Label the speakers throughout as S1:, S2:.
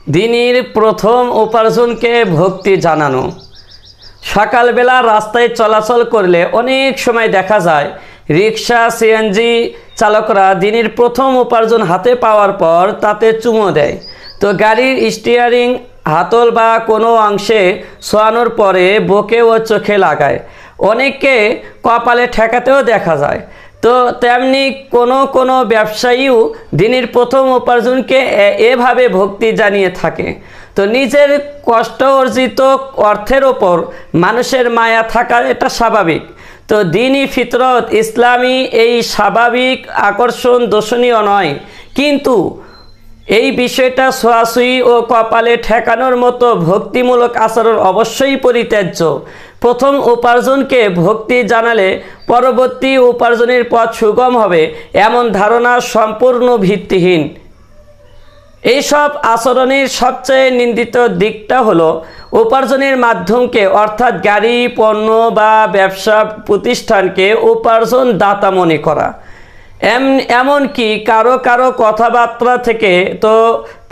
S1: দিনের প্রথম উপার্জনকে ভক্তি জানানো। সকালবেলা রাস্তায় চলাচল করলে অনেক সময় দেখা যায় রিক্সা সিএনজি চালকরা দিনের প্রথম উপার্জন হাতে পাওয়ার পর তাতে চুমো দেয়। তো গাড়ির স্টিয়ারিং হাতল বা কোনো অংশে ছোঁয়ানোর পরে বুকে ও চোখে লাগায়, অনেককে কপালে ঠেকাতেও দেখা যায়। তো তেমনি কোনো ব্যবসায়ীও দিনের প্রথম উপার্জনকে এভাবে ভক্তি জানিয়ে থাকে। তো নিজের কষ্ট অর্জিত অর্থের ওপর মানুষের মায়া থাকা এটা স্বাভাবিক। তো দ্বীনি ফিতরত ইসলামী এই স্বাভাবিক আকর্ষণ দোষণীয় নয়, কিন্তু এই বিষয়টা ছোঁয়াছুঁয়ি ও কপালে ঠেকানোর মতো ভক্তিমূলক আচরণ অবশ্যই পরিত্যাজ্য। প্রথম উপার্জনকে ভক্তি জানালে পরবর্তী উপার্জনের পথ সুগম হবে, এমন ধারণা সম্পূর্ণ ভিত্তিহীন। এইসব আচরণের সবচেয়ে নিন্দিত দিকটা হলো উপার্জনের মাধ্যমকে অর্থাৎ গাড়ি, পণ্য বা ব্যবসা প্রতিষ্ঠানকে উপার্জন দাতা মনে করা। এমনকি কারো কথাবার্তা থেকে তো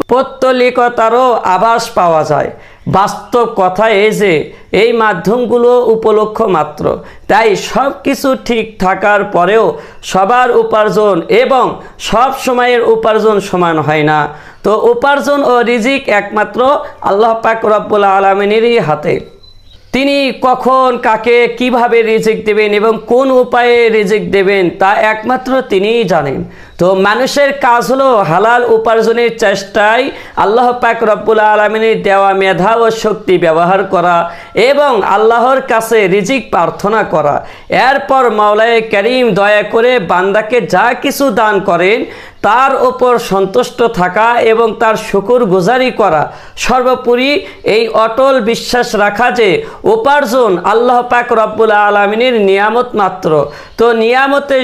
S1: পৌত্তলিকতারও আভাস পাওয়া যায়। বাস্তব কথা এই যে এই মাধ্যমগুলো উপলক্ষ মাত্র, তাই সব কিছু ঠিক থাকার পরেও সবার উপার্জন এবং সব সময়ের উপার্জন সমান হয় না। তো উপার্জন ও রিজিক একমাত্র আল্লাহ পাক রব্বুল আলামিনেরই হাতে। তিনি কখন কাকে কিভাবে রিজিক দেবেন এবং কোন উপায়ে রিজিক দেবেন তা একমাত্র তিনিই জানেন। তো মানুষের কাজ হলো হালাল উপার্জনের চেষ্টায় আল্লাহ পাক রব্বুল আলামিনের দেওয়া মেধা ও শক্তি ব্যবহার করা এবং আল্লাহর কাছে রিজিক প্রার্থনা করা। এরপর মাওলায়ে কারীম দয়া করে বান্দাকে যা কিছু দান করেন তার ওপর সন্তুষ্ট থাকা এবং তার শুকরগুজারি করা। সর্বোপরি এই অটল বিশ্বাস রাখা যে উপার্জন আল্লাহ পাক রব্বুল আলামিনের নিয়ামত মাত্র। তো নিয়ামতের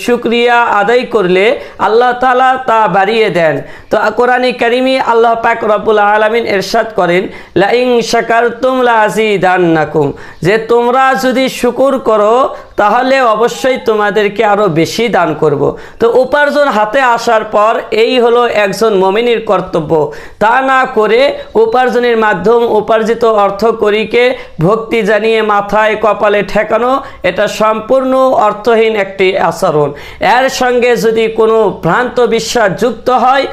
S1: শুকরিয়া আদায় করলে আল্লাহ তাআলা তা বাড়িয়ে দেন। তো কোরআনে কারিমে আল্লাহ পাক রব্বুল আলামিন ইরশাদ করেন, লা ইন শাকারতুম লা আযীদান্নাকুম, যে তোমরা যদি শুকর করো তাহলে অবশ্যই তোমাদেরকে আরো বেশি দান করব। তো উপার্জন হাতে আসার পর এই হলো একজন মুমিনের কর্তব্য। তা না করে উপার্জনের মাধ্যম উপার্জিত অর্থ করিকে ভক্তি জানিয়ে মাথায় কপালে ঠেকানো এটা সম্পূর্ণ অর্থহীন একটি আচরণ। এর সঙ্গে যদি কোনো ভ্রান্ত বিশ্বাস যুক্ত হয়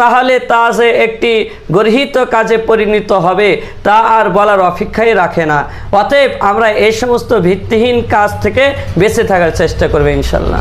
S1: তাহলে তা যে একটি গর্হিত কাজে পরিণত হবে তা আর বলার অপেক্ষাই রাখে না। অতএব আমরা এই সমস্ত ভিত্তিহীন কাজ থেকে বেঁচে থাকার চেষ্টা করব ইনশাল্লাহ।